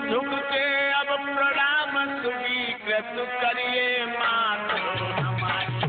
झुक के अब प्रणाम स्वीकृत करिए मातो हमारी।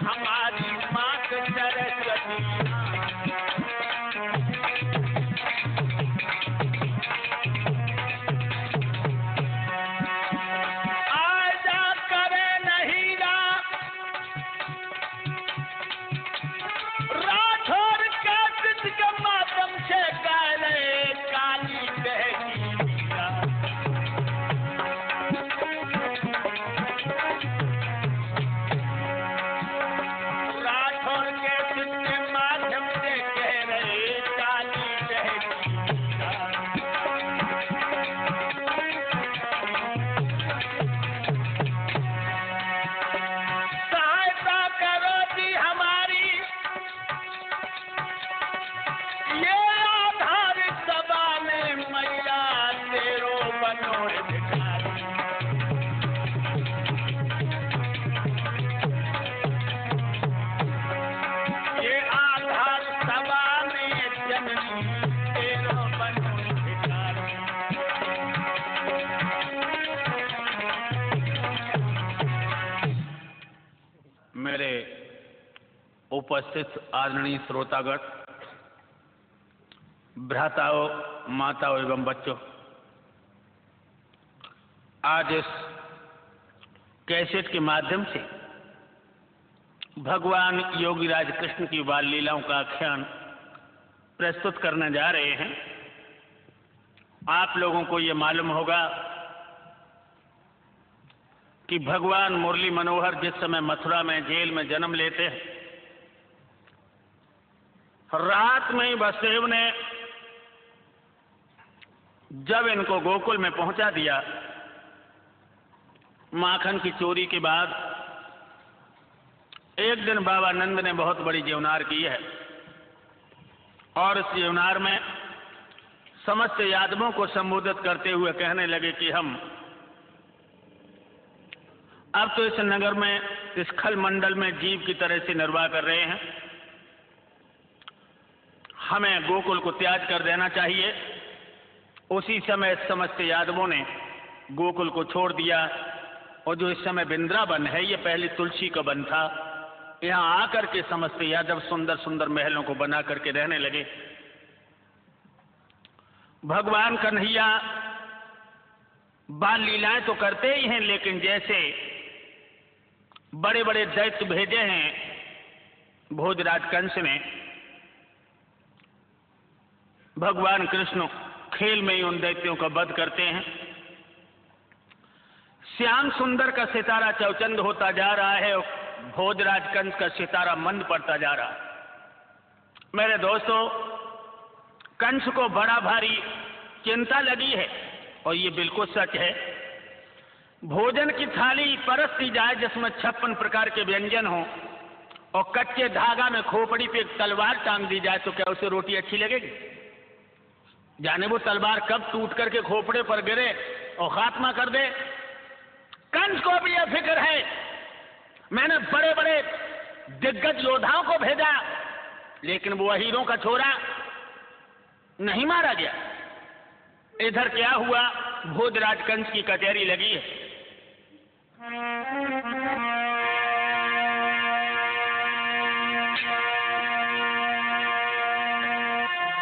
हमारी मात मेरे उपस्थित आदरणीय श्रोतागण, भ्राताओं, माताओं एवं बच्चों, आज इस कैसेट के माध्यम से भगवान योगीराज कृष्ण की बाल लीलाओं का आख्यान प्रस्तुत करने जा रहे हैं। आप लोगों को ये मालूम होगा कि भगवान मुरली मनोहर जिस समय मथुरा में जेल में जन्म लेते हैं, रात में ही वसुदेव ने जब इनको गोकुल में पहुंचा दिया, माखन की चोरी के बाद एक दिन बाबा नंद ने बहुत बड़ी जीवनार की है और इस जीवनार में समस्त यादवों को संबोधित करते हुए कहने लगे कि हम अब तो इस नगर में, इस खल मंडल में जीव की तरह से निर्वाह कर रहे हैं, हमें गोकुल को त्याग कर देना चाहिए। उसी समय समस्त यादवों ने गोकुल को छोड़ दिया और जो इस समय वृंदावन है, ये पहले तुलसी का वन था। यहाँ आकर के समस्त यादव सुंदर सुंदर महलों को बना करके रहने लगे। भगवान कन्हैया बाल लीलाएं तो करते ही हैं, लेकिन जैसे बड़े बड़े दैत्य भेजे हैं भोजराज कंस ने, भगवान कृष्ण खेल में ही उन दैत्यों का वध करते हैं। श्याम सुंदर का सितारा चौचंद होता जा रहा है और भोजराज कंस का सितारा मंद पड़ता जा रहा है। मेरे दोस्तों, कंस को बड़ा भारी चिंता लगी है और ये बिल्कुल सच है। भोजन की थाली परसती जाए जिसमें 56 प्रकार के व्यंजन हो और कच्चे धागा में खोपड़ी पे एक तलवार टांग दी जाए, तो क्या उसे रोटी अच्छी लगेगी? जाने वो तलवार कब टूट करके खोपड़े पर गिरे और खात्मा कर दे। कंस को भी यह फिक्र है। मैंने बड़े बड़े दिग्गज योद्धाओं को भेजा, लेकिन वो हीरों का छोरा नहीं मारा गया। इधर क्या हुआ, भोजराज कंस की कचहरी लगी है।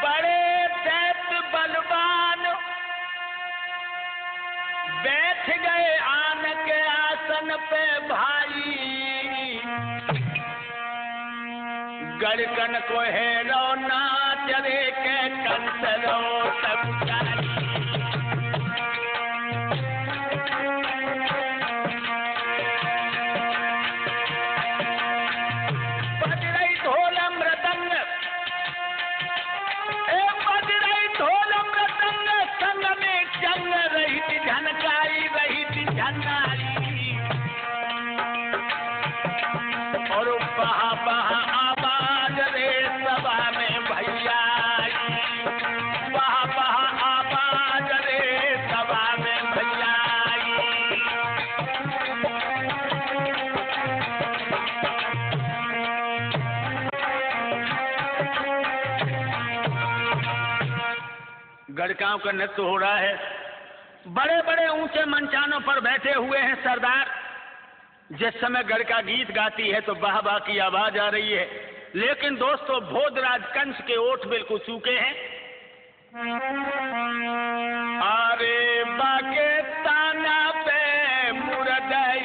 बड़े दैत्य बलवान बैठ गए आन के आसन पे भाई, गड़कन को हेरो नाच रे के कंस रो सब जाई। गड़काओं का नृत्य हो रहा है। बड़े बड़े ऊंचे मंचानों पर बैठे हुए हैं सरदार। जिस समय गड़का गीत गाती है तो वाह वाह की आवाज आ रही है, लेकिन दोस्तों भोजराज कंस के ओठ बिल्कुल सूखे हैं। अरे बाके ताना पे मुरदई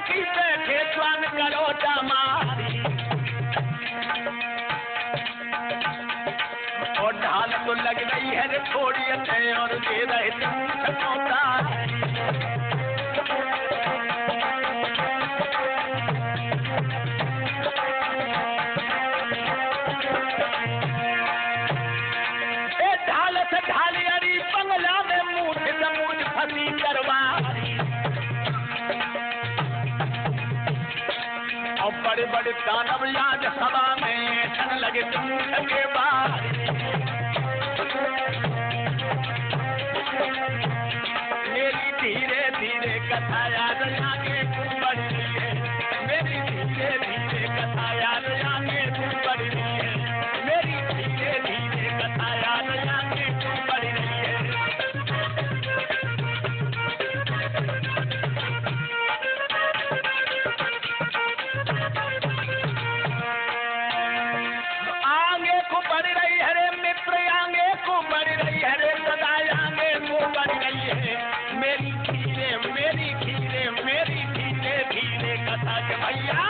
की बैठे स्वान करो जमारी। है रे थोड़ी है और दे रहे होता ढाल से ढाली अरी बंगला में मूठ समूठ फंसी करवा और बड़े बड़े दानव याद सभा में ठन लगे के बाद मेरी धीरे धीरे कथा याद आगे बढ़ रही है मेरी धीरे धीरे कथा याद आगे बढ़ रही है मेरी धीरे धीरे कथा याद आगे बढ़ रही है। आगे को बढ़ रही है रे मित्र आगे को बढ़ रही है रे सदा आगे को बढ़ रही है मेरी धीरे धीरे कथा के भैया।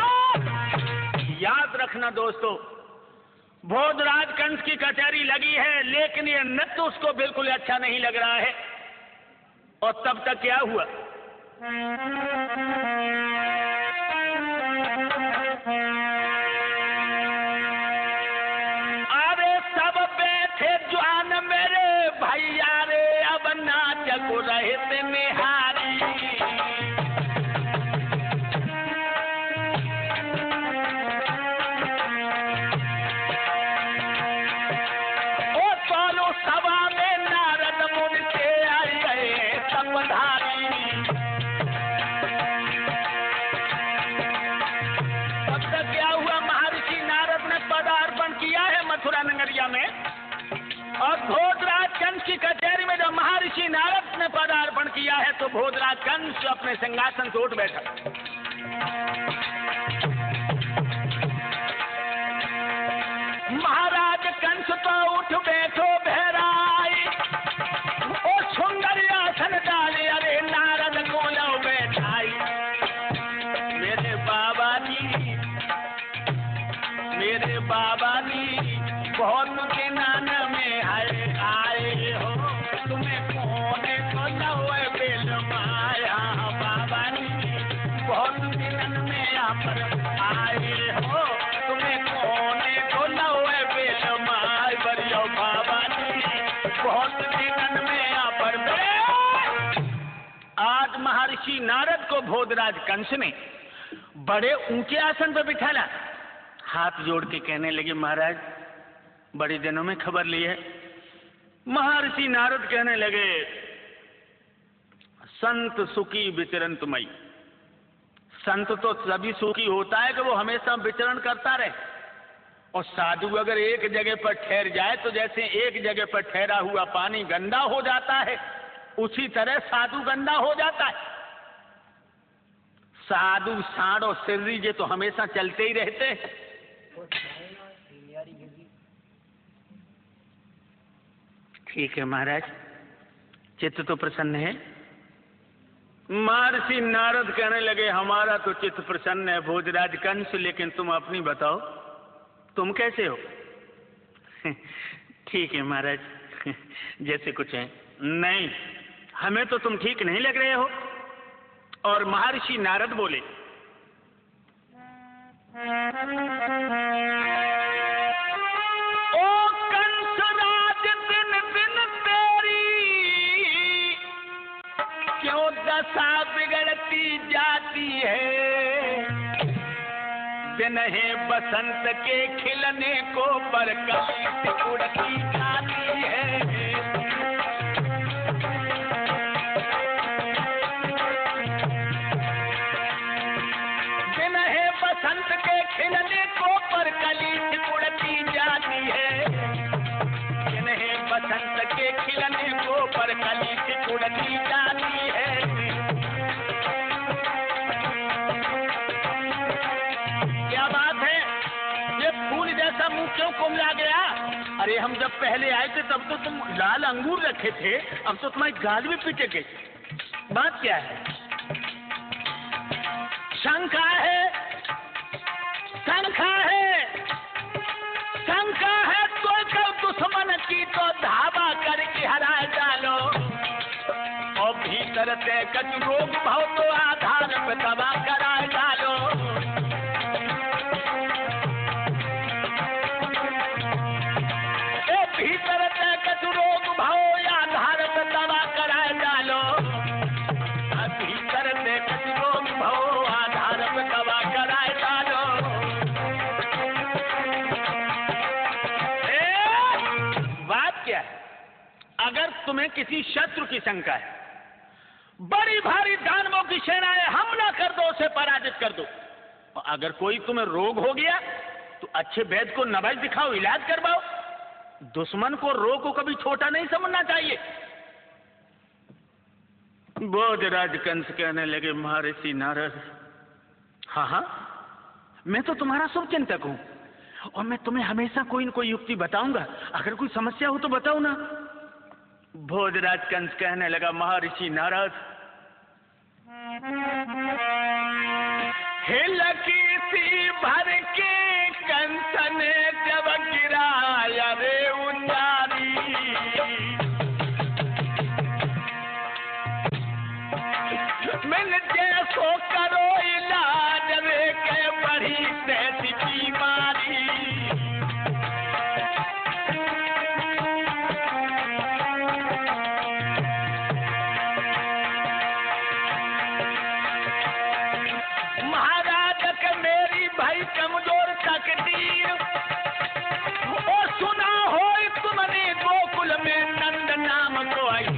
याद रखना दोस्तों, भोजराज कंस की कचहरी लगी है लेकिन ये नृत्य उसको बिल्कुल अच्छा नहीं लग रहा है। और तब तक क्या हुआ, अरे सब बैठे जवान मेरे भैया रे अब नाच को रहे थे निहारी सभा में नारद मुनि से आई गए संधारी तब तक क्या हुआ, महर्षि नारद ने पदार्पण किया है मथुरा नगरिया में और भोजराज कंस की कचहरी में जब महर्षि नारद ने पदार्पण किया है तो भोजराज कंस अपने सिंहासन से उठ बैठा। महाराज कंस तो उठ बैठो भैराई और सुंदर आसन डाले अरे नारद को लो बैठाई। मेरे बाबा जी बहुत दिनान में आए हो तुम्हें कौन को लो बेल माया बाबा जी बहुत दिनन में यहाँ पर आए हो तुम्हें कौन को लो बेल माय बरियो बाबा जी बहुत दिनन में यहाँ पर। आज महर्षि नारद को भोजराज कंस ने बड़े ऊंचे आसन पर बिठाला, हाथ जोड़ के कहने लगे महाराज बड़े दिनों में खबर ली है। महर्षि नारद कहने लगे संत सुखी विचरण तुमई, संत तो सभी सुखी होता है कि वो हमेशा विचरण करता रहे और साधु अगर एक जगह पर ठहर जाए तो जैसे एक जगह पर ठहरा हुआ पानी गंदा हो जाता है उसी तरह साधु गंदा हो जाता है। साधु साढ़ और सिर्री जे तो हमेशा चलते ही रहते हैं। ठीक है महाराज, चित्त तो प्रसन्न है। महर्षि नारद कहने लगे हमारा तो चित्त प्रसन्न है भोजराज कंस, लेकिन तुम अपनी बताओ तुम कैसे हो। ठीक है महाराज, जैसे कुछ है। नहीं, हमें तो तुम ठीक नहीं लग रहे हो। और महर्षि नारद बोले ओ कंसराज दिन दिन तेरी क्यों दशा बिगड़ती जाती है। दिन है बसंत के खिलने को पर कली उड़ती जाती है। बसंत के खिलने को पर कली उड़ती जाती है। जिन्हें बसंत के खिलने को पर कली उड़ती जाती है। क्या बात है, ये फूल जैसा मुंह क्यों कुमला गया। अरे हम जब पहले आए थे तब तो तुम लाल अंगूर रखे थे, अब तो तुम्हारी गाल भी पीटे गई। बात क्या है। शंका है, शंका है, शंका है तो कब दुश्मन की तो धावा करके भीतरते कछु रोग भाव तो आधार पे दवा कराए डालो। भीतरते कछु रोग भाव आधार पे दवा कराए डालो। भीतरते कछु रोग भाव आधार पे दवा कराए डालो। बात क्या है? अगर तुम्हें किसी शत्रु की शंका है, बड़ी भारी दानवों की सेनाएं हमला कर दो, उसे पराजित कर दो। और अगर कोई तुम्हें रोग हो गया तो अच्छे वैद्य को नवज दिखाओ, इलाज करवाओ। दुश्मन को रोग को कभी छोटा नहीं समझना चाहिए। भोजराज कंस कहने लगे, महर्षि नारद, हाँ हाँ, मैं तो तुम्हारा शुभ चिंतक हूं और मैं तुम्हें हमेशा कोई न कोई युक्ति बताऊंगा। अगर कोई समस्या हो तो बताओ ना। भोजराज कंस कहने लगा, महर्षि नारद, हिलकी सी भर के कंस ने जब गिराया रे उंजारी, मिल जैसो करो इलाज रे के बड़ी तैसी बीमारी। कमजोर तकदीर ओ सुना हो तुमने गोकुल में नंद नाम को आई।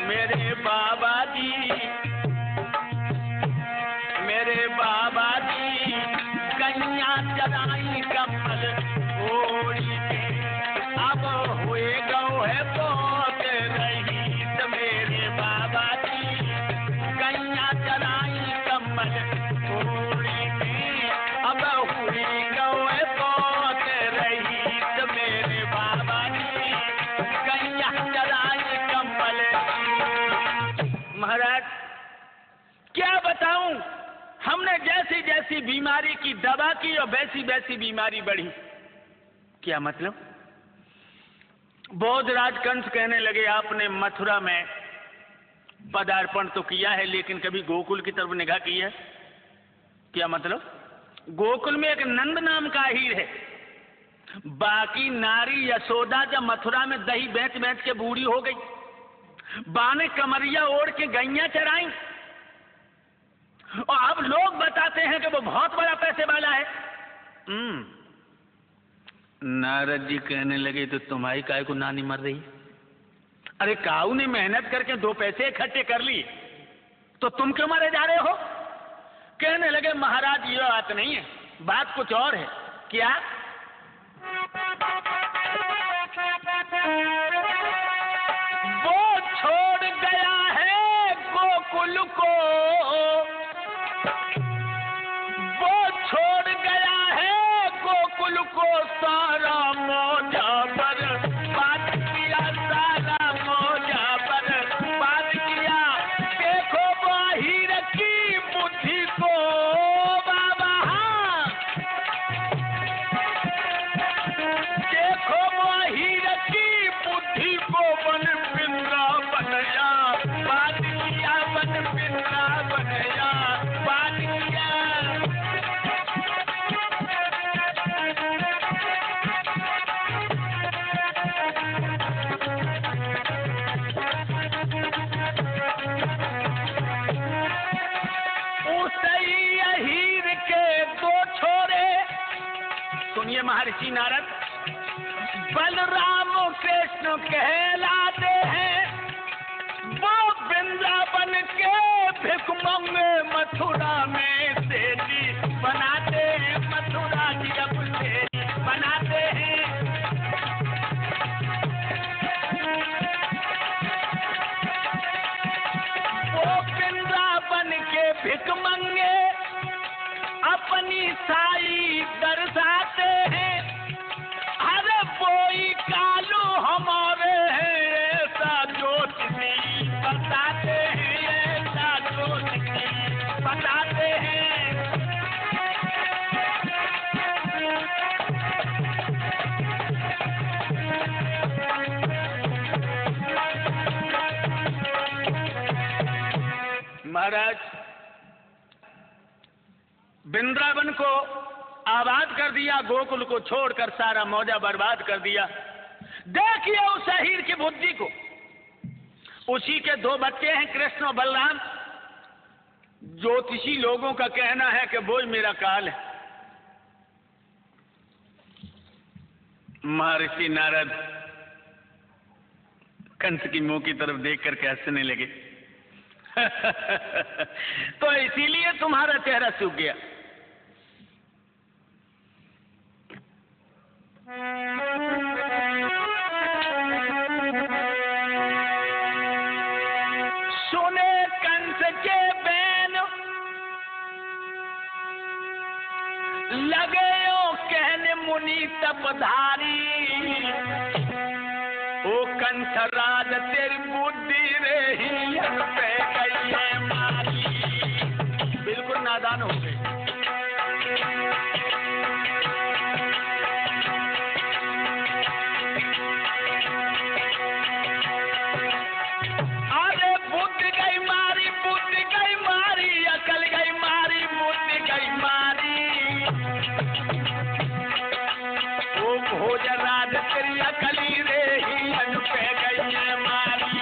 मेरे बाबा जी कन्या चराई कमल ओढ़ी के अब हुए गौ है बहुत रही। तो मेरे बाबा जी कन्या चराई कमल ओढ़ी के अब हुई गौ है बहुत रही। तो मेरे बाबा जी कन्या चराई कमल। महाराज क्या बताऊं, हमने जैसी जैसी बीमारी की दवा की और वैसी वैसी बीमारी बढ़ी। क्या मतलब? भोजराज कंस कहने लगे, आपने मथुरा में पदार्पण तो किया है लेकिन कभी गोकुल की तरफ निगाह की है? क्या मतलब? गोकुल में एक नंद नाम का हीर है, बाकी नारी यशोदा जब मथुरा में दही बेच बेच के बूढ़ी हो गई, बाने कमरिया ओढ़ के गैया चराई और अब लोग बताते हैं कि वो बहुत बड़ा पैसे वाला है। नारद जी कहने लगे, तो तुम्हारी काय को नानी मर रही? अरे काऊ ने मेहनत करके 2 पैसे इकट्ठे कर लिए तो तुम क्यों मारे जा रहे हो? कहने लगे, महाराज ये बात नहीं है, बात कुछ और है। क्या? वो छोड़ गया है गोकुल को, वो छोड़ गया है गोकुल को, सारा मौजा पर बात किया, सारा मौजा पर बात किया। देखो बाहिर की बुद्धि को बाबा, देखो बाहिर की बुद्धि को, बन पिंजरा बनया बात किया, बन पिंजरा बनया बात किया। सुनिए महर्षि नारद, बलराम कृष्ण कहलाते हैं, वो वृंदावन के भिख मंगे मथुरा में सेठी बनाते हैं, मथुरा की अब सेठी बनाते हैं। वो वृंदावन के भिख मंगे अपनी साई दर्शाते हैं। अरे कोई कालू हमारे हैं, ऐसा ज्योति बताते हैं, ऐसा ज्योति बताते हैं। महाराज वृंदावन को आबाद कर दिया, गोकुल को छोड़कर सारा मौजा बर्बाद कर दिया। देखिए उस हीर की बुद्धि को। उसी के दो बच्चे हैं, कृष्ण और बलराम। ज्योतिषी लोगों का कहना है कि वो मेरा काल है। महर्षि नारद कंस की मुंह की तरफ देख करके हंसने लगे। तो इसीलिए तुम्हारा चेहरा सूख गया। सुने कंस के बैन लगे कहने मुनि तपधारी, ओ कंस राज तेरी बुद्धि रही पे गई है मारी। बिल्कुल नादान हो गए। अरे बुद्धि गई मारी, बुद्धि गई मारी, अकल गई मारी, बुद्धि गई मारी। ओ भोजराज तेरी अकली रे ही पे गई है मारी।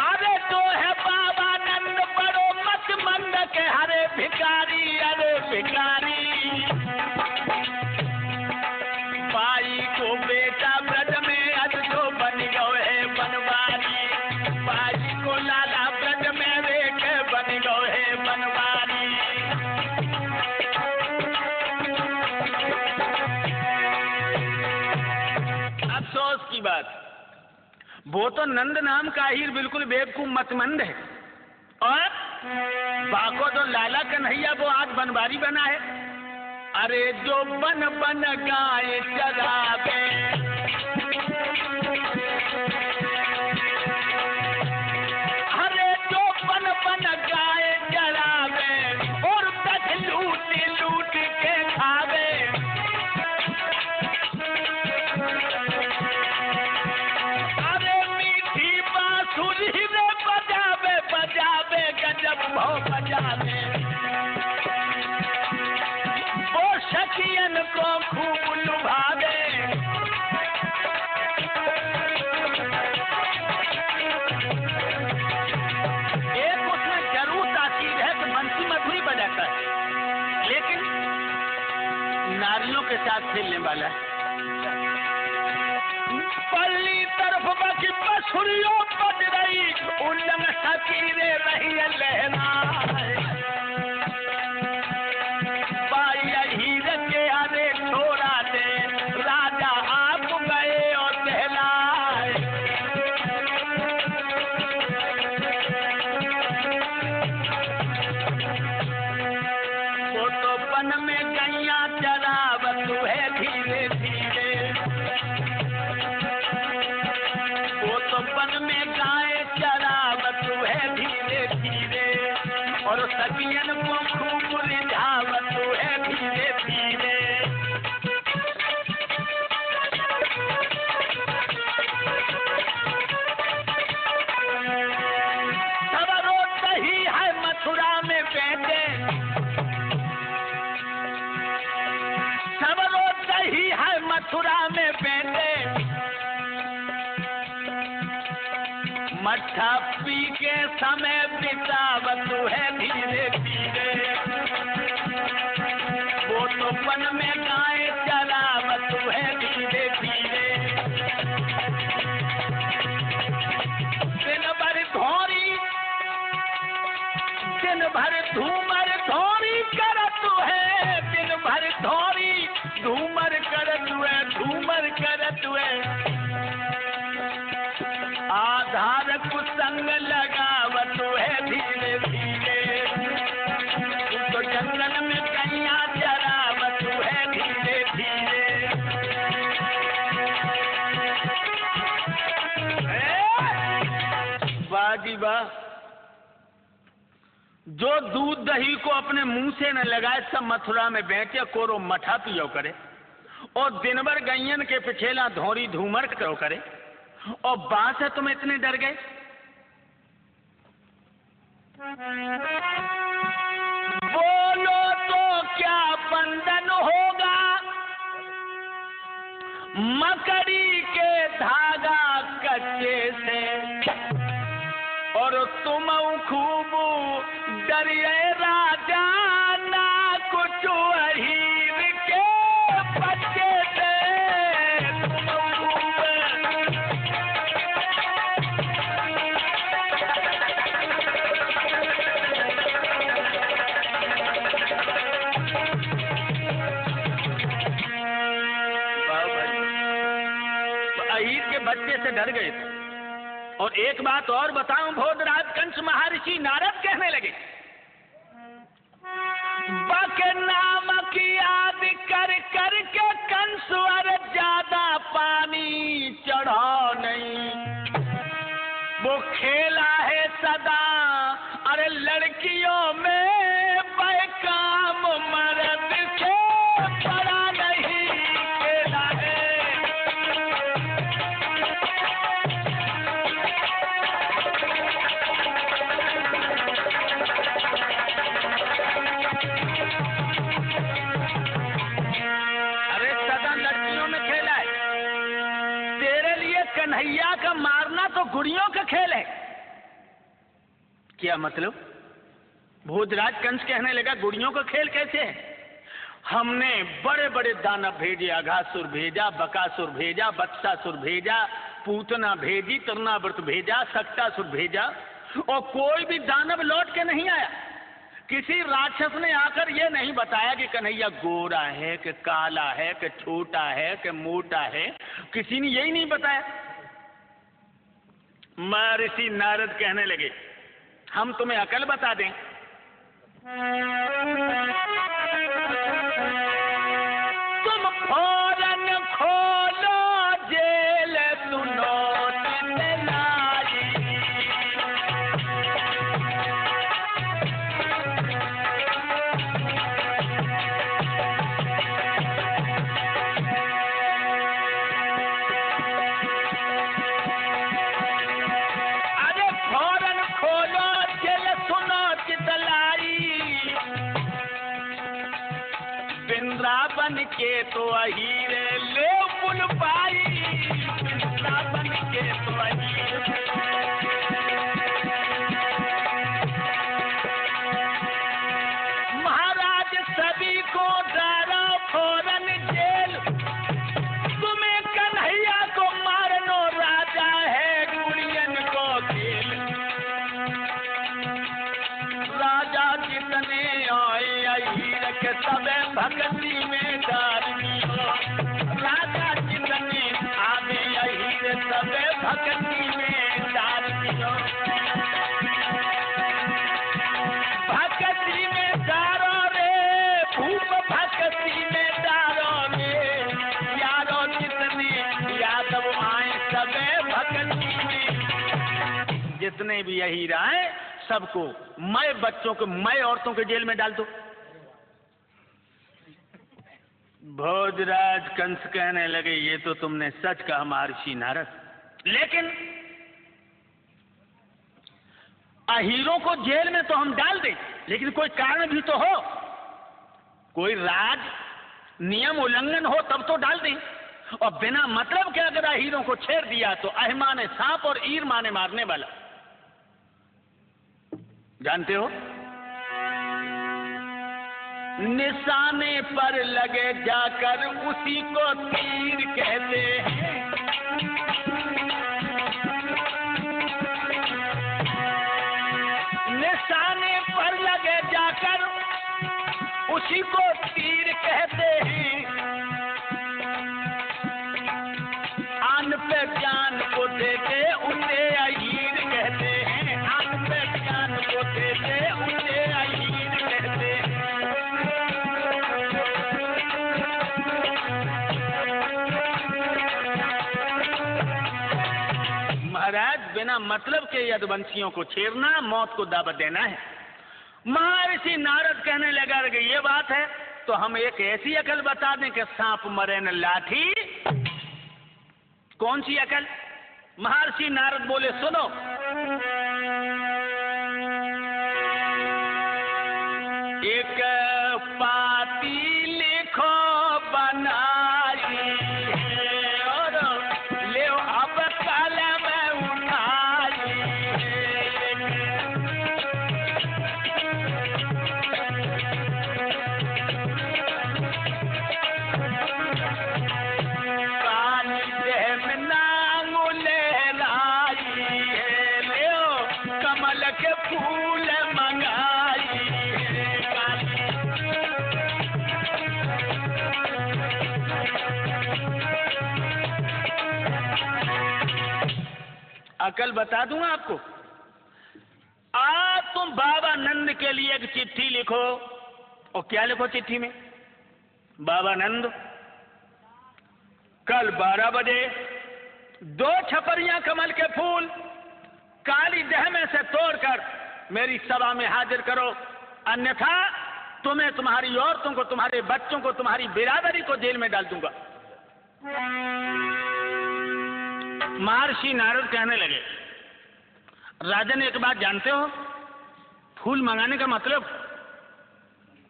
अरे तो है बाबा नंद बड़ो मत मंद के हरे भिखारी, अरे भिखारी। बाई को बेटा ब्रज में अज तो बन गए है बनवारी। बाई को लाला ब्रज में रेख बन गए है बनवारी। अफसोस की बात, वो तो नंद नाम का हीर बिल्कुल बेवकूफ मतमंद है, और बाको तो लाला कन्हैया वो आज बनवारी बना है। अरे जो बन बन गाय चरावे, अरे जो बन बन गाय चरावे, और तक लूट लूट के खावे। अरे मीठी बांसुरी रे बजावे, बजावे गजब भाव बजावे। सखियन को खूब लुभावे। एक उसमें जरूर ताकीद है कि बंसी मधुरी बजाता है, लेकिन नारियों के साथ खेलने वाला है। पल्ली तरफ बाकी बसुरियों बज रही, उल्लंघ सकीरे रही लहना। राजा आप गए और सहलाए। वो तो वन में गैया चरावत है धीरे धीरे। वो तो वन में गाय चरावत है धीरे धीरे, और सखियन को खूब रिझावत है धीरे धीरे। मथुरा में बैठे सब लोग ही है, मथुरा में बैठे। मट्ठा पी के समय बितावत है धीरे धीरे। वो तो वन में गाय चरावत है धीरे धीरे। दिन भर धोरी, दिन भर धूमर धोरी करत है। दिन भर धोरी धूमर करत है, धूमर करत है। आधार कुसंग लगावत है धीरे धीरे। तो जंगल में कैया चरावत है धीरे धीरे। वाह जी वाह। जो दूध दही को अपने मुंह से न लगाए, सब मथुरा में बैठे कोरो मठा पियो करे। और दिन भर गैयन के पिछेला धोरी धूमर करो करे, और बात है तुम इतने डर गए? बोलो तो क्या बंधन होगा, मकड़ी के धागा कच्चे से, और तुम खूब डरिए राजा ना कुछ अहीर के बच्चे से। अहीर के बच्चे से डर गए थे। और एक बात और बताऊं, भोजराज कंस महर्षि नारद कहने लगे, बक नाम की याद कर कर के कंस और ज्यादा पानी चढ़ाओ नहीं, वो खेला है सदा अरे लड़कियों में बेकाम मर्द से बड़ा नहीं खेला है। कन्हैया का मारना तो गुड़ियों का खेल है। क्या मतलब? भोजराज कंस कहने लगा, गुड़ियों का खेल कैसे है? हमने बड़े बड़े दानव भेजे, अघासुर भेजा, बकासुर भेजा, बत्सासुर भेजा, पूतना भेजी, तरनाव्रत भेजा, सक्तासुर भेजा, और कोई भी दानव लौट के नहीं आया। किसी राक्षस ने आकर ये नहीं बताया कि कन्हैया गोरा है कि काला है कि छोटा है कि मोटा है, किसी ने यही नहीं बताया। महर्षि नारद कहने लगे, हम तुम्हें अकल बता दें। तुम फौरन खोलो जेल, सुनो बन के तो अहीरे ले पुल पाई, बन के तो अहीरे। महाराज सभी को डालो फौरन जेल, तुम्हें कन्हैया को मारनो राजा है गुड़ियन को खेल। राजा जितने आए अहीर के सबे भक्ति में राजा जितने आवे अहीर सबे भक्ति में डालियो, भक्ति में डारो रे भूप, भक्ति में डारो रे यारो, जितने यादव आए सबे भक्ति में। जितने भी अहीर आए सबको मैं बच्चों को, मैं औरतों के जेल में डाल दो। भोजराज कंस कहने लगे, ये तो तुमने सच कहा महर्षि नारद, लेकिन अहीरों को जेल में तो हम डाल दें, लेकिन कोई कारण भी तो हो, कोई राज नियम उल्लंघन हो तब तो डाल दें। और बिना मतलब के अगर अहीरों को छेड़ दिया तो अह माने सांप और ईर माने मारने वाला, जानते हो? निशाने पर लगे जाकर उसी को तीर कहते हैं, निशाने पर लगे जाकर उसी को तीर कहते हैं। आन पे जान को देते उसे अहीर कहते हैं, आन पे जान को देते उसे अहीर कहते हैं। महाराज बिना मतलब के यदुवंशियों को छेड़ना मौत को दावत देना है। महर्षि नारद कहने लगा कि ये बात है, तो हम एक ऐसी अकल बता दें कि सांप मरे न लाठी। कौन सी अकल? महर्षि नारद बोले, सुनो। एक पाती लिखो बनाई और ले अब कलम उठाई। काली देह में नांगुल लाई, ले कमल के फूल मंगाई। अकल बता दूंगा आपको। तुम बाबा नंद के लिए एक चिट्ठी लिखो। और क्या लिखो चिट्ठी में? बाबा नंद, कल 12 बजे 2 छपरियां कमल के फूल काली देह में से तोड़कर मेरी सभा में हाजिर करो, अन्यथा तुम्हें, तुम्हारी औरतों को, तुम्हारे बच्चों को, तुम्हारी बिरादरी को जेल में डाल दूंगा। महर्षि नारद कहने लगे, राजन एक बात जानते हो? फूल मंगाने का मतलब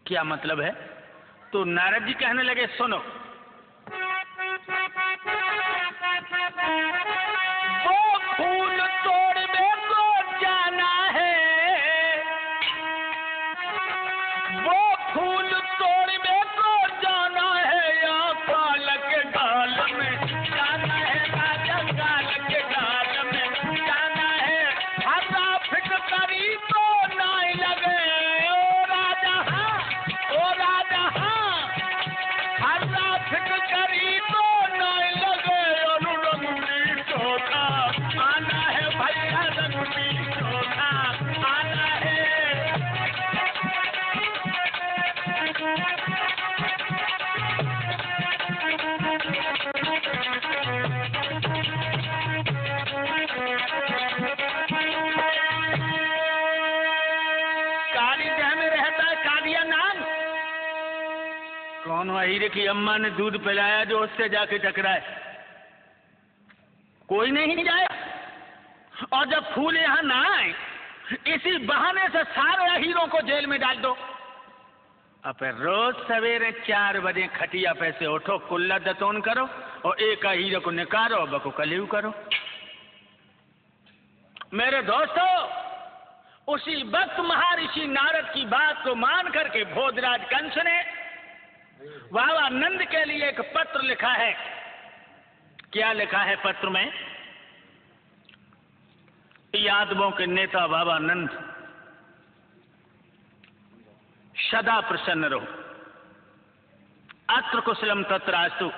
क्या मतलब है? तो नारद जी कहने लगे, सुनो। वो फूल तोड़ने को जाना है, वो फूल तोड़ने को जाना है, या काल के गाल में जाना है, राजा काल के गाल में जाना है। हरा फिट करी तो नाई लगे, ओ राजा हाँ, ओ राजा हाँ। हरा फिट करी तो नाई लगे, और रंगली चोखा आना है भैया, रंगली चोखा आना है। काली देह में रहता है कालिया नाग। कौन हीरे की अम्मा ने दूध पिलाया जो उससे जाके टकराए? कोई नहीं जाए। और जब फूल यहां ना आए, इसी बहाने से सारे हीरों को जेल में डाल दो। अब रोज सवेरे 4 बजे खटिया पे से उठो, कुल्ला दतोन करो और एक हीरो को निकालो, बको कलियू करो। मेरे दोस्तों, उसी वक्त महर्षि नारद की बात को मान करके भोजराज कंस ने बाबा नंद के लिए एक पत्र लिखा है। क्या लिखा है पत्र में? यादवों के नेता बाबा नंद, सदा प्रसन्न रहो, अत्र कुशलम तत्रास्तु।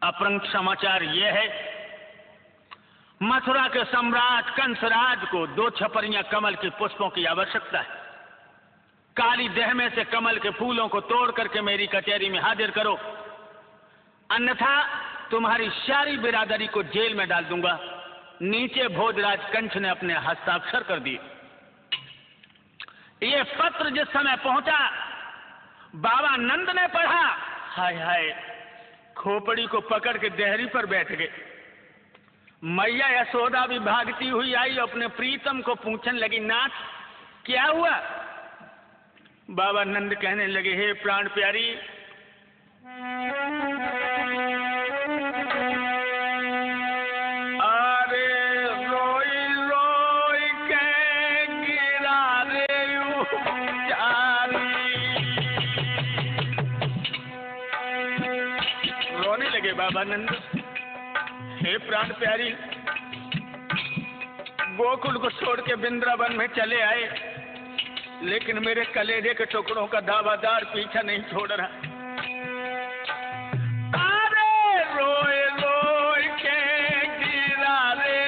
अपरंग समाचार यह है, मथुरा के सम्राट कंसराज को 2 छपरियां कमल के पुष्पों की आवश्यकता है। काली देह में से कमल के फूलों को तोड़ करके मेरी कचहरी में हाजिर करो, अन्यथा तुम्हारी सारी बिरादरी को जेल में डाल दूंगा। नीचे भोजराज कंस ने अपने हस्ताक्षर कर दिए। ये पत्र जिस समय पहुंचा, बाबा नंद ने पढ़ा, हाय हाय, खोपड़ी को पकड़ के देहरी पर बैठ गए। मैया यशोदा भी भागती हुई आई, अपने प्रीतम को पूछने लगी, नाथ क्या हुआ? बाबा नंद कहने लगे, हे प्राण प्यारी, अरे रोई रोई के गिरा रे चारी। रोने लगे बाबा नंद। हे प्राण प्यारी, गोकुल को छोड़ के वृंदावन में चले आए, लेकिन मेरे कलेजे के टुकड़ों का दावादार पीछा नहीं छोड़ रहा। अरे रोए रोए के गिरा रे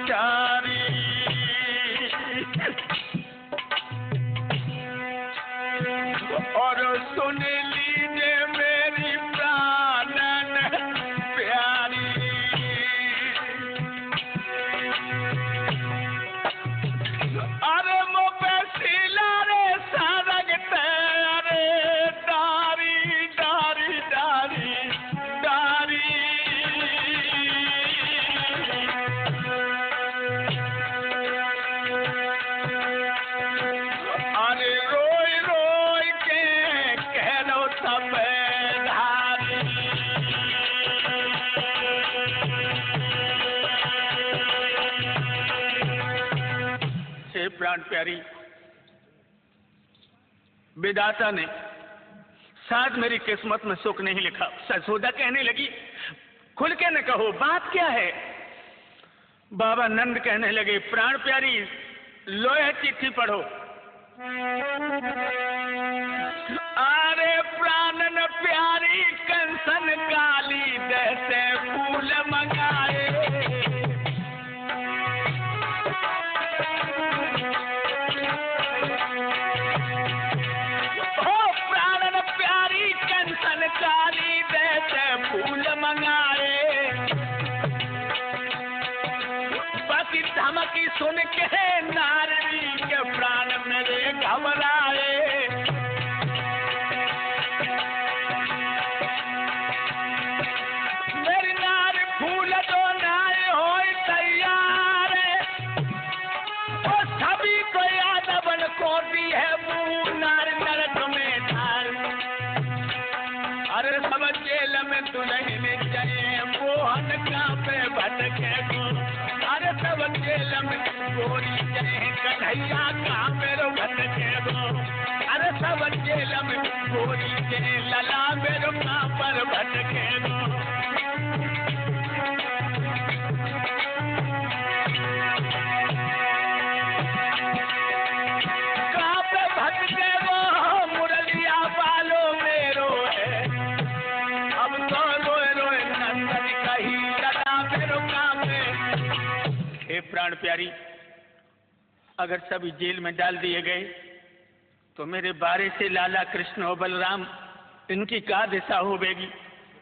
चारी। और सुन लीजिए मेरी प्राणन प्यारी, अरे मुँह पे सिला रे सारग तेरे, प्राण प्यारी, विधाता ने शायद मेरी किस्मत में सुख नहीं लिखा। यशोदा कहने लगी, खुल के न कहो, बात क्या है? बाबा नंद कहने लगे, प्राण प्यारी लो यह चिट्ठी पढ़ो। अरे प्राणन प्यारी कंसन काली जैसे फूल मंगाए, हो प्राणन प्यारी कंसन काली जैसे फूल मंगाए। बाकी धमकी सुन के नारी के प्राण मेरे घबराए। मेरी नारी फूल जो नाय हो तैयार, वो सभी को यादवन को दी है मुँह नारी नरक में ढाल। अरे सब जेल में दुल्हन जाए मोहन का पे भटके गो, अरे सब जेल में गोरी जाए कन्हैया का मेरो भटके गो, अरे सब जेल में गोरी जाए लला मेरो का पर भटके गो। कहाँ पे भटके गो मुरलिया बालो मेरो है, अब तो रोए रोए नंदन कही लला मेरो का पे। हे प्राण प्यारी, अगर सभी जेल में डाल दिए गए तो मेरे बारे से लाला कृष्ण और बलराम इनकी क्या दिशा होगी?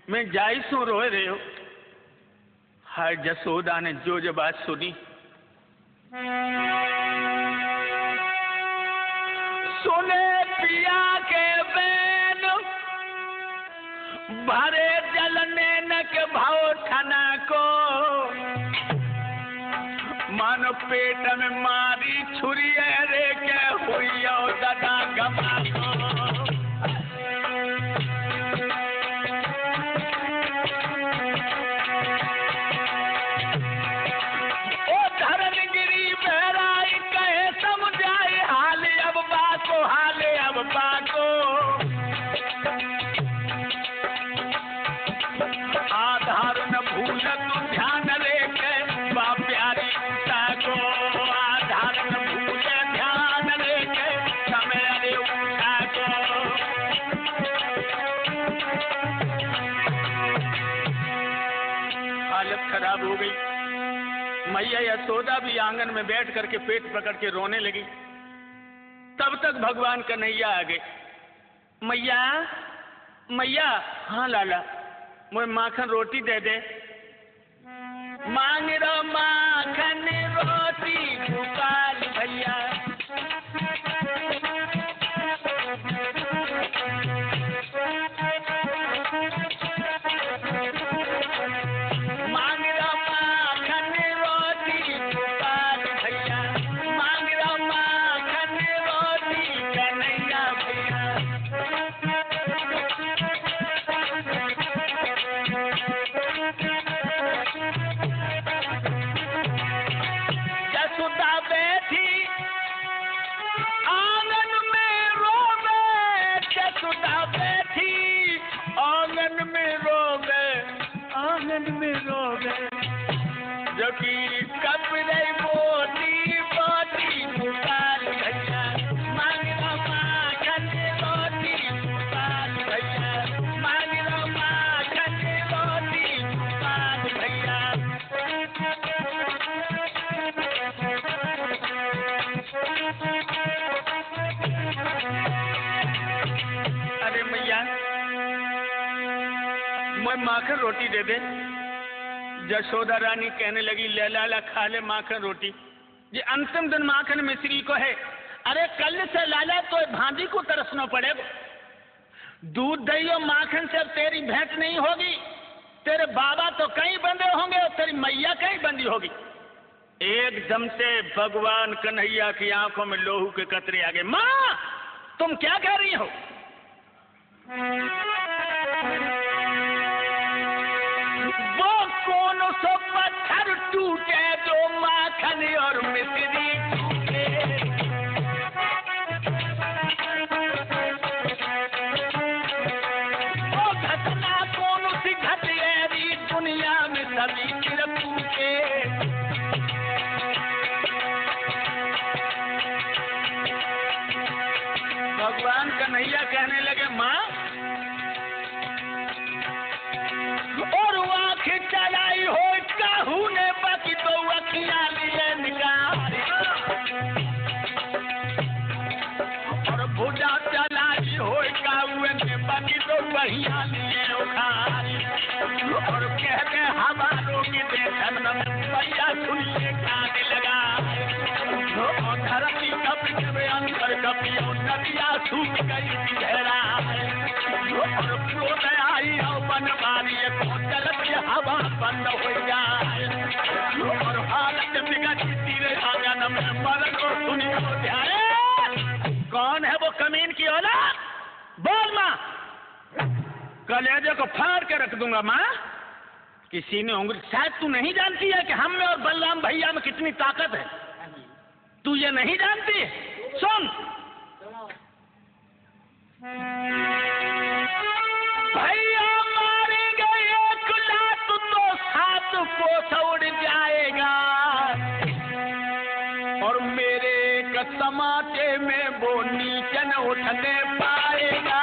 मैं जायसू रोए रहे हो। हाय जसोदा ने जो बात सुनी, सुने पिया के बैन भरे जल नैन के भाव ठना को, मानो पेट में मारी छुरी रे के हुई दादा गमा को। ओ धर्मगिरी बहराई कहे समझाए हाल अब बाको, हाल अब बाको। आधार न भूल तू ध्यान रे के बा प्यारी को, आधार न भूल ध्यान रे के समय रे उठा को। हालत खराब हो गई। मैया यशोदा भी आंगन में बैठ करके पेट पकड़ के रोने लगी। तब तक भगवान कन्हैया आ गए। मैया मैया, हाँ लाला, मुझे माखन रोटी दे दे। मांग रो माखन रोटी गोपाल भैया, मांग रो माखन रोटी गोपाल भैया, मांग रो माखन रोटी कन्हैया भैया। यशोदा बैठी आंगन में रोवे, यशोदा बैठी आंगन में रोवे, आंगन में रोवे। जो कि कपड़े मोटी मोटी गोपाल भैया, मांग लो माखन रोटी गोपाल भैया, मांग लो माखन रोटी गोपाल भैया। अरे मैया, मैं माखन रोटी दे दे। यशोदा रानी कहने लगी, ले लाला खा ले माखन रोटी। ये अंतिम दिन माखन मिश्री को है। अरे कल से लाला तो भांजी को तरसना पड़ेगा। दूध दही और माखन से अब तेरी भेंट नहीं होगी। तेरे बाबा तो कहीं बंधे होंगे और तेरी मैया कहीं बंधी होगी। एकदम से भगवान कन्हैया की आंखों में लोहू के कतरे आ गए। माँ, तुम क्या कह रही हो? वो कौन सो पत्थर टूटे जो माखन और मिश्री टूटे? सुनिए गाने लगा। धरती कपी में अंतर कपी और नदिया सूख गई गहरा। और क्रोध आई और बनवारी को चलत हवा बंद हो जाए। और हालत बिगड़ी तेरे आंगन में मरण को सुनी हो जाए। कौन है वो कमीन की औलाद? बोल माँ, कलेजे को फाड़ के रख दूंगा माँ। किसी ने उंगली, शायद तू नहीं जानती है कि हम में और बलराम भैया में कितनी ताकत है। तू ये नहीं जानती? सुन, भैया मारेंगे एक लात तो 7 कोस उड़ जाएगा। और मेरे एक तमाचे में वो नीचे न उठने पाएगा।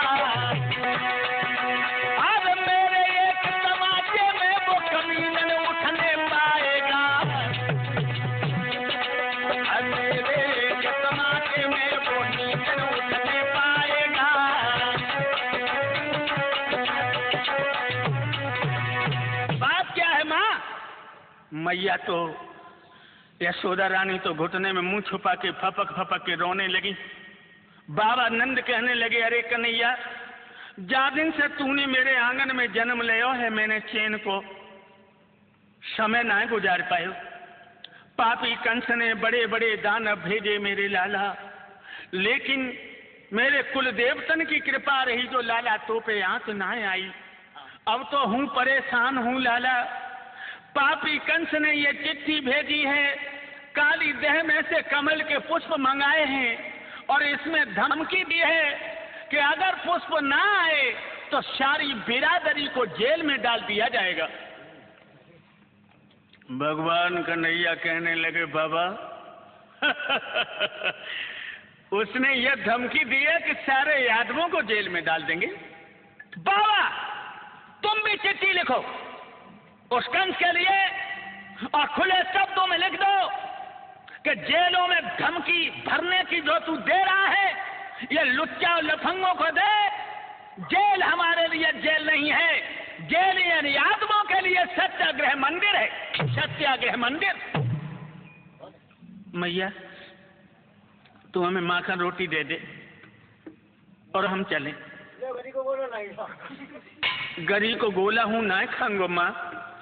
अब मेरे एक तमाचे में वो कमीन न उठने पाएगा। अब मेरे एक तमाचे में वो नीचे न उठने पाएगा। बात क्या है माँ? मैया तो यशोदा रानी तो घुटने में मुंह छुपा के फपक फपक के रोने लगी। बाबा नंद कहने लगे, अरे कन्हैया, जा दिन से तूने मेरे आंगन में जन्म लियो है, मैंने चैन को समय ना गुजार पायो। पापी कंस ने बड़े बड़े दानव भेजे मेरे लाला, लेकिन मेरे कुल देवतन की कृपा रही जो लाला तो पे आंख ना आई। अब तो हूं परेशान हूं लाला। पापी कंस ने ये चिट्ठी भेजी है, काली देह में से कमल के पुष्प मंगाए हैं और इसमें धमकी दी है कि अगर पुष्प ना आए तो सारी बिरादरी को जेल में डाल दिया जाएगा। भगवान कन्हैया कहने लगे, बाबा उसने ये धमकी दी है कि सारे यादवों को जेल में डाल देंगे। बाबा तुम भी चिट्ठी लिखो उस कंस के लिए और खुले शब्दों में लिख दो कि जेलों में धमकी भरने की जो तू दे रहा है, ये लुच्चा और लफंगों को दे। जेल हमारे लिए जेल नहीं है, जेल यानी आत्माओं के लिए सत्याग्रह मंदिर है। सत्याग्रह मंदिर। मैया तू हमें माखन रोटी दे दे और हम चलें। गरी को गोला हूं ना खांगो माँ,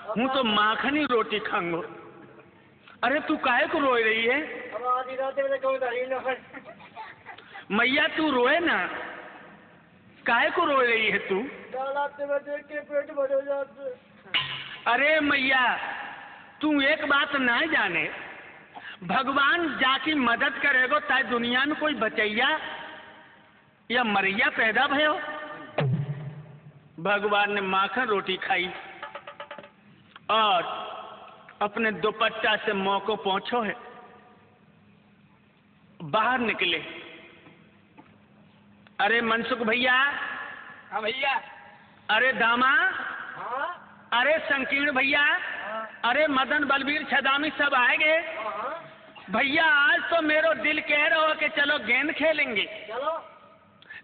हूं तो माखनी रोटी खांगो। अरे तू काहे को रोए रही है? मैया तू रोए ना, काहे को रो रही है तू? अरे मैया तू एक बात ना जाने, भगवान जाकी मदद करेगो ताई दुनिया में कोई बचैया या मरिया पैदा भयो। भगवान ने माखन रोटी खाई और अपने दुपट्टा से मुंह को पोंछो है, बाहर निकले। अरे मनसुख भैया। हाँ भैया। अरे दामा। हाँ। अरे संकीर्ण भैया। हाँ। अरे मदन बलबीर छदामी सब आएंगे। हाँ। भैया आज तो मेरो दिल कह रहा हो कि चलो गेंद खेलेंगे। चलो।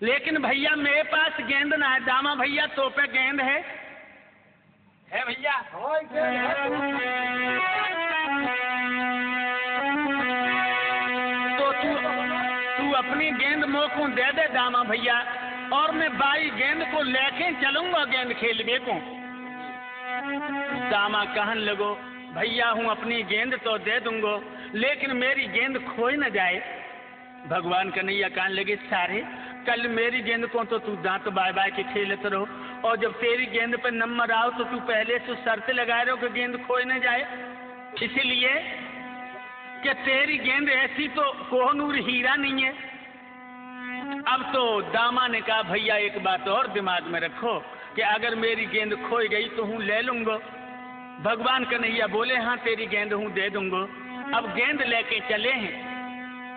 लेकिन भैया मेरे पास गेंद ना है। दामा भैया तो पे गेंद है भैया। तो तू अपनी गेंद मोह को दे दे दामा भैया, और मैं बाई गेंद को लेके चलूंगा गेंद खेलने को। दामा कहन लगो, भैया हूँ अपनी गेंद तो दे दूंगा, लेकिन मेरी गेंद खोई न जाए। भगवान कन्हैया कहने लगे, सारे कल मेरी गेंद को तो तू दांत बाय बाय के खेलते रहो, और जब तेरी गेंद पे नंबर आओ तो तू पहले से शर्त लगाए रहो कि गेंद खोई न जाए, इसीलिए कि तेरी गेंद ऐसी तो कोहनूर हीरा नहीं है। अब तो दामा ने कहा, भैया एक बात और दिमाग में रखो कि अगर मेरी गेंद खोई गई तो हूँ ले लूंगा। भगवान कन्हैया बोले, हाँ तेरी गेंद हूँ दे दूंगा। अब गेंद लेके चले हैं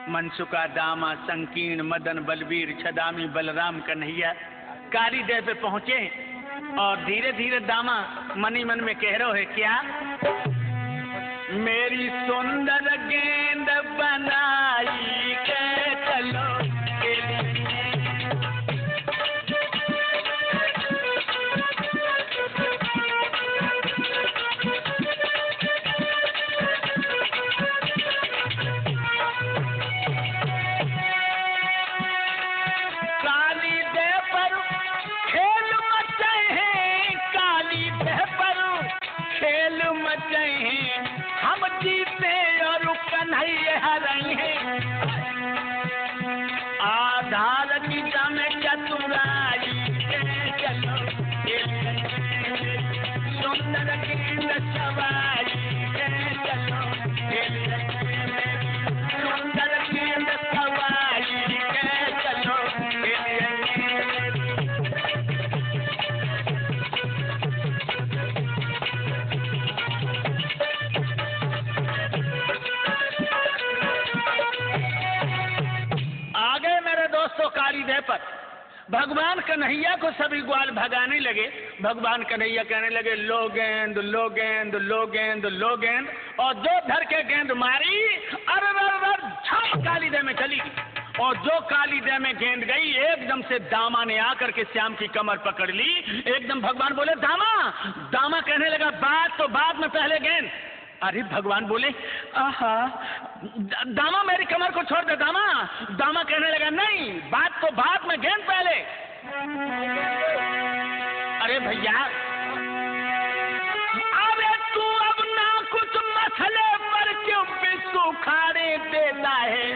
मनसुका, दामा, संकीर्ण, मदन, बलबीर, छदामी, बलराम, कन्हैया काली देह पे पहुंचे। और धीरे धीरे दामा मनी मन में कह रहे है, क्या मेरी सुंदर गेंद बनाई के चलो भगवान कन्हैया को सभी ग्वाल भगाने लगे। भगवान कन्हैया कहने लगे लो गेंद लो गेंद लो गेंद लो गेंद, और जो धर के गेंद मारी अर झप काली देह में चली, और जो काली देह में गेंद गई एकदम से दामा ने आकर के श्याम की कमर पकड़ ली। एकदम भगवान बोले दामा। दामा कहने लगा बात तो बाद में, पहले गेंद। अरे भगवान बोले आहा दामा मेरी कमर को छोड़ दे दामा। दामा कहने लगा नहीं, बात तो बात में, गेंद पहले। अरे भैया अरे तू अब ना कुछ मसले पर क्यों पिसू खाने देता है,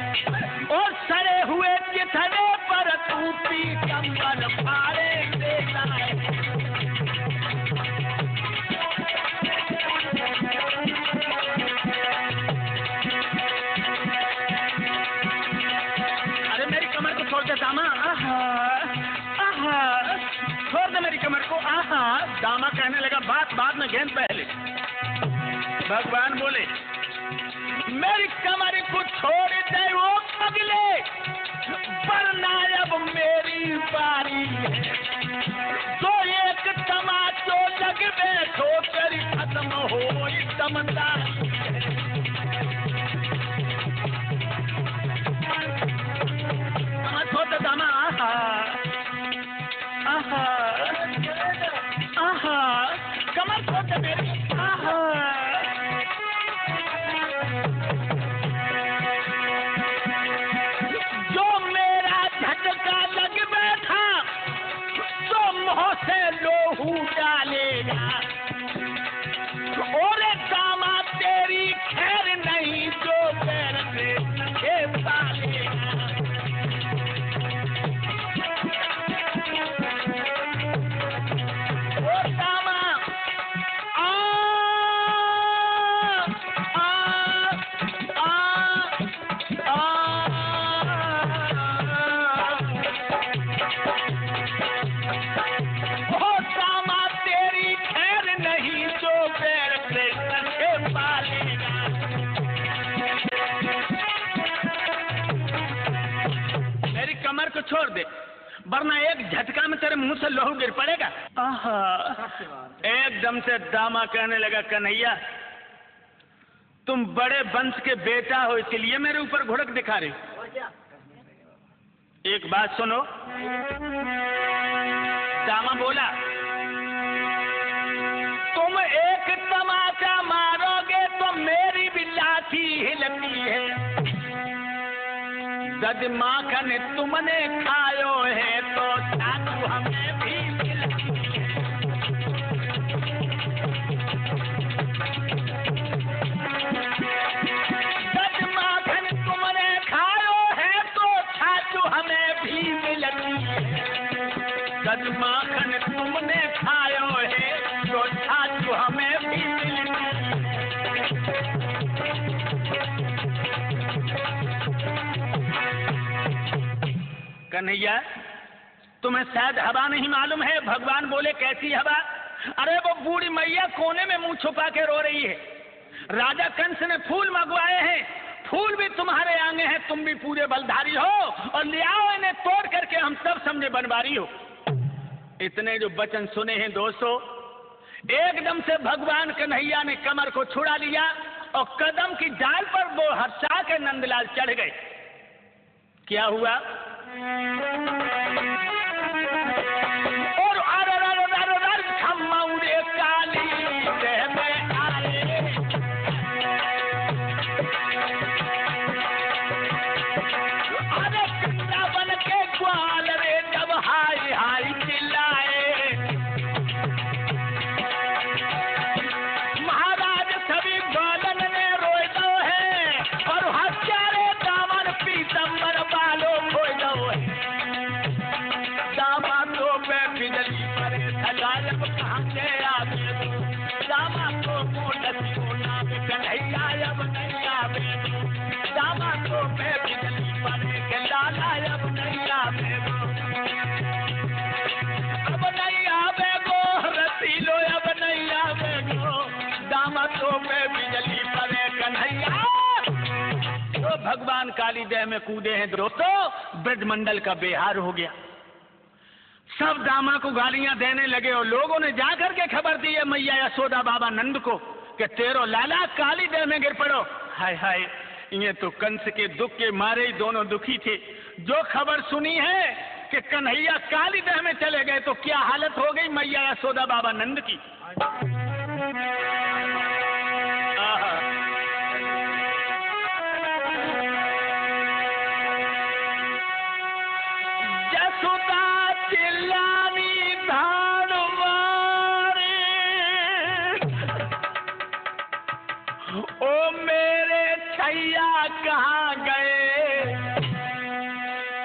और सड़े हुए चिथड़े पर तू पी कमर फाड़े देता है। दामा आहा आहा छोड़ दे मेरी कमर को। आहा दामा कहने लगा बात बाद में, गेंद पहले। भगवान बोले मेरी कमर को छोड़ दे वो पगले, वरना अब मेरी बारी है। तो एक तमाचो लग बैठो कर खत्म हो समझदारी। दामा आहा आहा आहा कमर छोड़ मेरी आहा। जो मेरा झटका लग बैठा तो मुंह से लोहू डालेगा, और दामा तेरी खैर नहीं जो पैर से पालेगा। छोड़ दे, वरना एक झटका में तेरे मुंह से लोहू गिर पड़ेगा। आहा एकदम से दामा कहने लगा कन्हैया तुम बड़े वंश के बेटा हो, इसलिए मेरे ऊपर घुड़क दिखा रहे। एक बात सुनो। दामा बोला तुम एक तमाचा मारोगे तो मेरी भी लाठी हिलती है। जद माखन तुमने खायो है तो चाकू हमें भी मिलती है। जद माखन तुमने खायो है तो चाकू हमें भी मिलती है। जद माखन तुमने खायो है तो चाकू हमें भी मिलती है। कन्हैया तुम्हें शायद हवा नहीं मालूम है। भगवान बोले कैसी हवा? अरे वो बूढ़ी मैया कोने में मुंह छुपा के रो रही है। राजा कंस ने फूल मंगवाए हैं, फूल भी तुम्हारे आगे हैं, तुम भी पूरे बलधारी हो, और ले आओ इन्हें तोड़ करके हम सब समझे बनवारी हो। इतने जो वचन सुने हैं दोस्तों, एकदम से भगवान कन्हैया ने कमर को छुड़ा लिया और कदम की डाल पर वो हर्षा के नंदलाल चढ़ गए। क्या हुआ? और खम्मौरे काली देह में आए, अरे पिता बन के ग्वाल रे जब हाय हाय चिल्लाए। महाराज सभी ग्वालन ने रोए दो है, और हत्यारे दामन पीतम्बर बालों खोए दो है। दामादों पे बिजली पड़े सजायब कहाँ से आवे दो, दामादों को नदी को नाम कन्हैया अब नहीं आवे दो। दामादों पे बिजली पड़े के लाला अब नहीं आवे दो, अब नहीं आवे गो रसीलो अब नहीं आवे गो। दामादों पे बिजली पड़े कन्हैया। तो भगवान काली देह में कूदे हैं दोस्तों, ब्रजमंडल का बेहार हो गया। सब दामा को गालियां देने लगे और लोगों ने जाकर के खबर दी है मैया यशोदा बाबा नंद को कि तेरो लाला काली देह में गिर पड़ो। हाय हाय, ये तो कंस के दुख के मारे ही दोनों दुखी थे। जो खबर सुनी है कि कन्हैया काली देह में चले गए तो क्या हालत हो गई मैया यशोदा बाबा नंद की। यशोदा चिल्लानी धान मारे, ओ मेरे छैया कहाँ गए।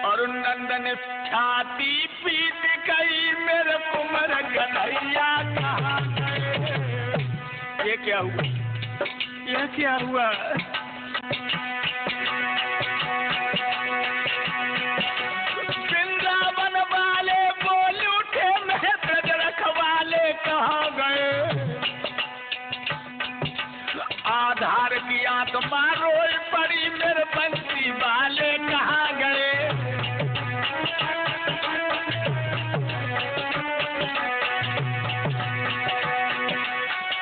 और नंदन छाती पीट गई, मेरे कुंवर कन्हैया कहाँ गए। ये क्या हुआ, ये क्या हुआ। वृंदावन वाले बोल उठे, मैं ब्रज रखवाले कहाँ गए। आधार की आत्मा रोई पड़ी, मेरे बंसी वाले कहाँ गए।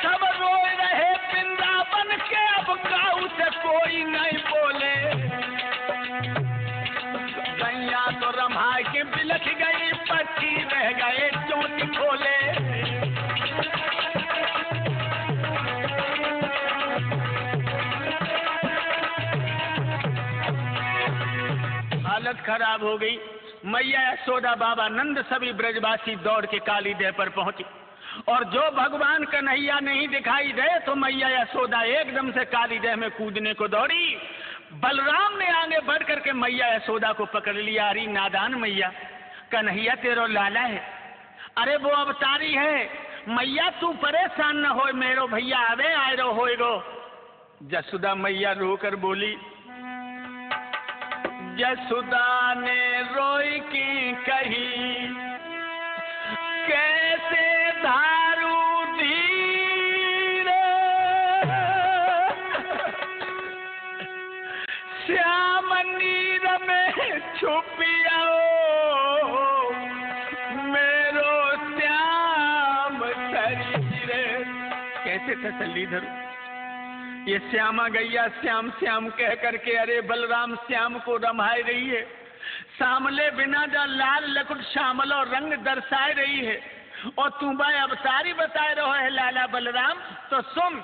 सब रोए रहे वृंदावन के, अब काऊ से कोई नहीं बोले। गैया तो रमाई के बिलख गई, पक्षी रह गए चोटी खोले। हालत खराब हो गई। मैया यशोदा बाबा नंद सभी ब्रजवासी दौड़ के काली देह पर पहुंचे और जो भगवान कन्हैया नहीं दिखाई दे तो मैया यशोदा एकदम से काली देह में कूदने को दौड़ी। बलराम ने आगे बढ़ करके मैया यशोदा को पकड़ लिया। अरे नादान मैया, कन्हैया तेरो लाला है, अरे वो अवतारी है। मैया तू परेशान न हो, मेरो भैया आवे आए रो होएगो। यशोदा मैया रोकर बोली। यशोदा ने रोई की कही, कैसे धारू धीरे, श्याम नीर में छुपियाओ, मेरो श्याम शरीर। कैसे तसल्ली धरूं, ये श्यामा गैया श्याम श्याम कह करके अरे बलराम श्याम को रमाए रही है। सामले बिना जा लाल लकुट श्यामल और रंग दर्शाए रही है और तू भाई अवतारी बताए रहो है लाला बलराम। तो सुन,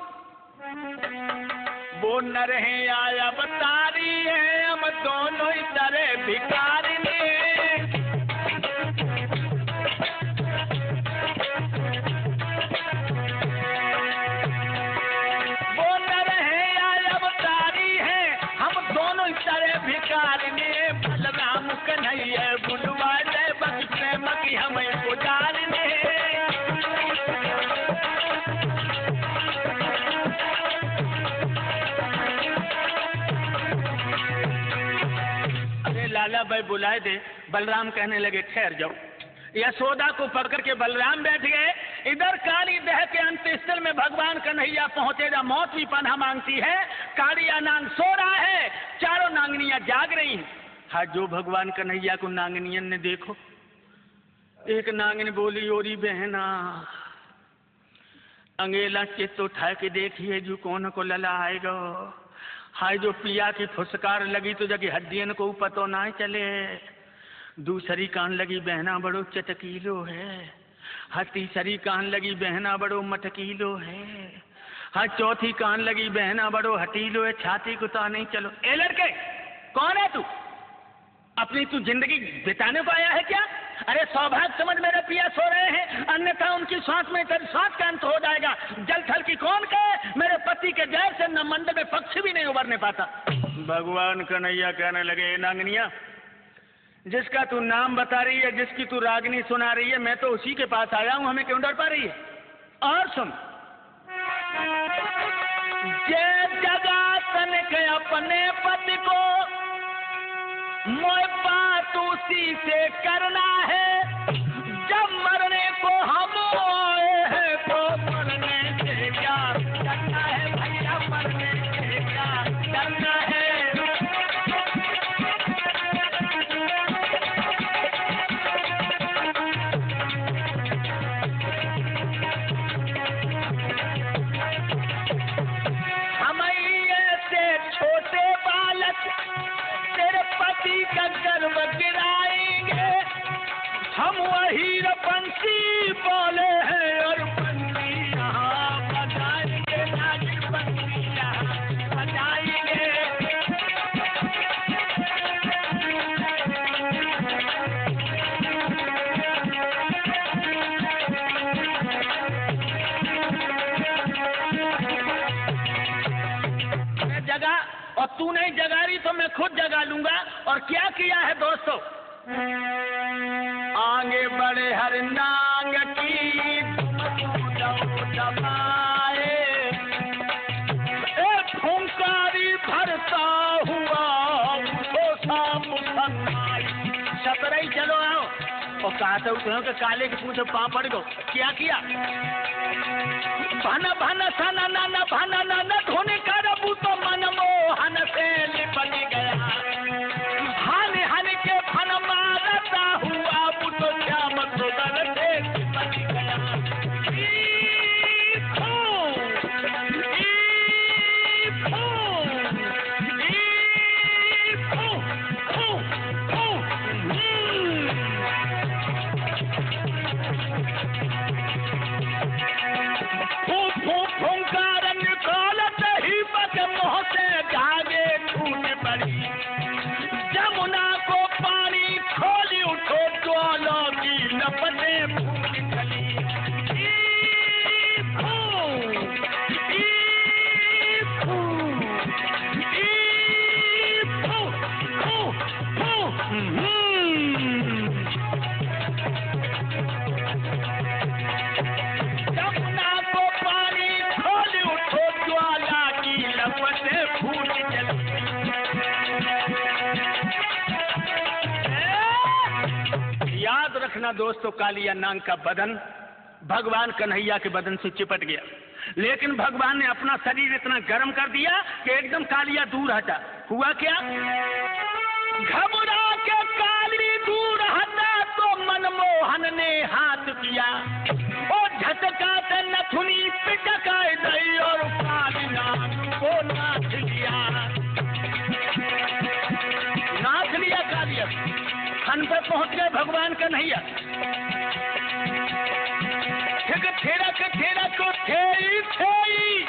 वो नर है या अवतारी है, हम दोनों ही तरह भिखारी ने। बलराम कन्हैया बुलवा दे बस प्रेम की हमें पुजारने। अरे लाला भाई बुलाए दे। बलराम कहने लगे ठहर जाओ। यशोदा को पकड़ के बलराम बैठ गए। इधर काली देह के अंत्यस्थल में भगवान कन्हैया पहुंचे जब मौत भी पनाह मांगती है। कालिया नांग सो रहा है, चारों नांगनियां जाग रही हैं। हाँ, जो भगवान कन्हैया को नांगनियन ने देखो। एक नांगनी बोली, ओरी बहना अंगेला चित्त उठा के देखिए जो कौन को लला आएगा। हाय, जो पिया की फुसकार लगी तो जगह हड्डियन को पतो ना चले। दूसरी कान लगी बहना बड़ो चटकीलो है। हाँ, तीसरी कान लगी बहना बड़ो मटकीलो है। हाँ, चौथी कान लगी बहना बड़ो हटीलो है। छाती कुता नहीं चलो। ए लड़के, कौन है तू? अपनी तू जिंदगी बिताने को आया है क्या? अरे सौभाग्य समझ मेरे पिया सो रहे हैं, अन्यथा उनकी सांस में तेरी सांस का अंत हो जाएगा। जल थल की कौन कहे, मेरे पति के जहर से न मंदिर में पक्षी भी नहीं उबरने पाता। भगवान कन्हैया कहने लगे, नांगनिया, जिसका तू नाम बता रही है, जिसकी तू रागनी सुना रही है, मैं तो उसी के पास आया हूं, हमें क्यों डर पा रही है? और सुन, जय जगा तन के अपने पति को मोह बात उसी से करना है। जब मरने को हम आए हैं तो मरने से क्या करना है भैया, मरने से क्या करना है। छोटे बालक तेरे पति का गर्व गिराएंगे। हम वही बंसी बोले हैं और बंसी यहाँ बजाएंगे, नागिन बंसी यहाँ बजाएंगे। मैं जगा और तू नहीं जगा रही तो मैं खुद जगा लूंगा। और क्या किया है दोस्तों, आगे बढ़े हर नांग की दबाए, फुंकारी भरता हुआ सतरई चलो आओ। और कहा था उसने कि काले के पूछो पापड़ को क्या किया, भाना भाना साना नाना भाना नाना धोने का रबू तो मन मोहन से लिपट गया। हानि हानि के फन मारता हुआ बुतो श्याम सुंदर से लिपट गया। जमुना को पानी खोली उठो ज्वाला की लपटे फूट चली। जमुना को पानी खोली उठो ज्वाला की लपटे फूट चली। याद रखना दोस्तों, कालिया नाग का बदन भगवान कन्हैया के बदन से चिपट गया, लेकिन भगवान ने अपना शरीर इतना गर्म कर दिया कि एकदम कालिया दूर हटा। हुआ क्या, घबरा के काली दूर हटा तो मनमोहन ने हाथ किया और झटका से नथुनी पिटकाए गई और काली नाग को नाच लिया। नाच लिया कालिया, खन पे पहुंच गए भगवान कन्हैया। ठेरा को ठेई ठेई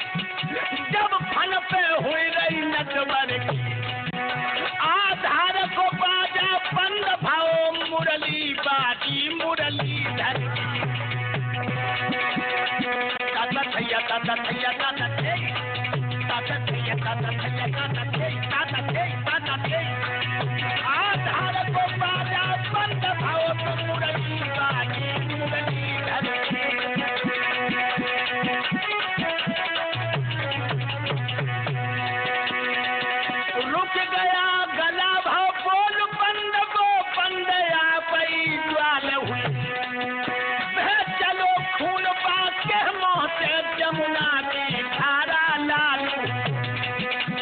जब फन पे हुई रही नटवर की, आधार को बाजा बंद भाव मुरली बाजी मुरली धर। ताता थैया ताता थैया ताता थैया ताता थैया ताता थैया ताता थैया ताता थैया ताता थैया। आधार को बाजा बंद भाव मुरली बाजी मुरली धर। रुक गया गला भाव बोल बंद को बंद आ पई ज्वाल हुई। चलो खून पास के मुँह से जमुना की धारा लाल।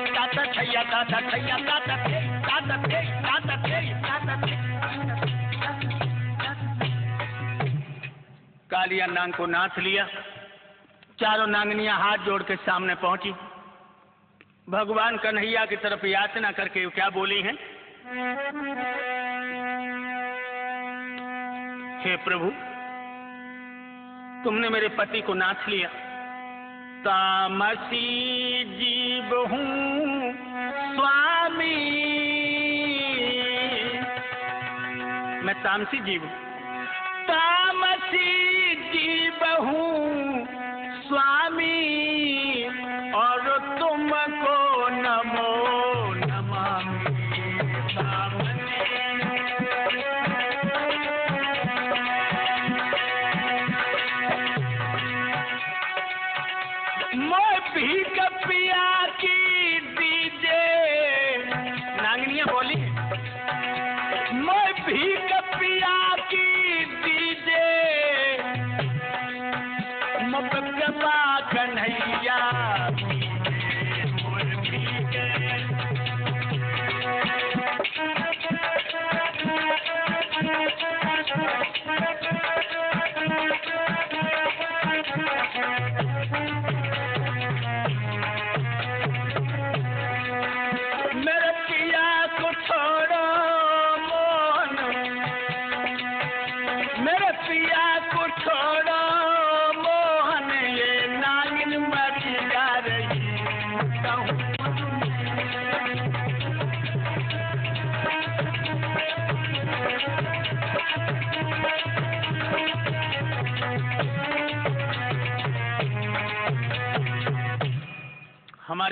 ताता थैया ताता थैया ताता थैया ताता थैया ताता थैया ताता थैया। कालिया नाग को नाच लिया। चारों नांगनियां हाथ जोड़ के सामने पहुंची। भगवान कन्हैया की तरफ याचना करके क्या बोली हैं, हे प्रभु तुमने मेरे पति को नाच लिया। तामसी जीव हूँ स्वामी, मैं तामसी जीव हूँ। तामसी जीव हूँ स्वामी और तुमको नमो नमामि। मैं भीख पिया की दीजे, नांगनियां बोली मैं भीख पिया की दीजे मुफ्त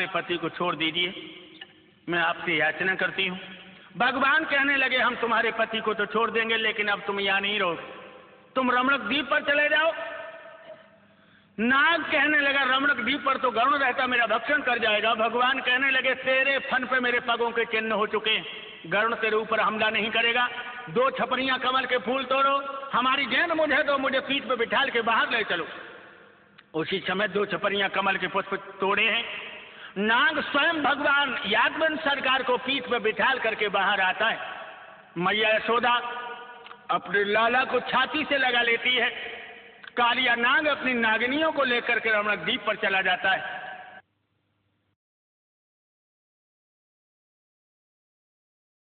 हमारे पति को छोड़ दीजिए, मैं आपसे याचना करती हूँ। भगवान कहने लगे हम तुम्हारे पति को तो छोड़ देंगे, लेकिन अब तुम यहाँ नहीं रहोगे, तुम रमणक द्वीप पर चले जाओ। नाग कहने लगा रमणक द्वीप पर तो गरुण रहता, मेरा भक्षण कर जाएगा। भगवान कहने लगे तेरे फन पे मेरे पगों के चिन्ह हो चुके हैं, गरुण तेरे ऊपर हमला नहीं करेगा। 2 छपरियां कमल के फूल तोड़ो, हमारी गेंद मुझे दो, मुझे पीठ पे बिठाल के बाहर ले चलो। उसी समय 2 छपरियां कमल के पुष्प तोड़े हैं। नाग स्वयं भगवान यादवंश सरकार को पीठ पे बिठाल करके बाहर आता है। मैया यशोदा अपने लाला को छाती से लगा लेती है। कालिया नाग अपनी नागिनियों को लेकर के रमणक द्वीप पर चला जाता है।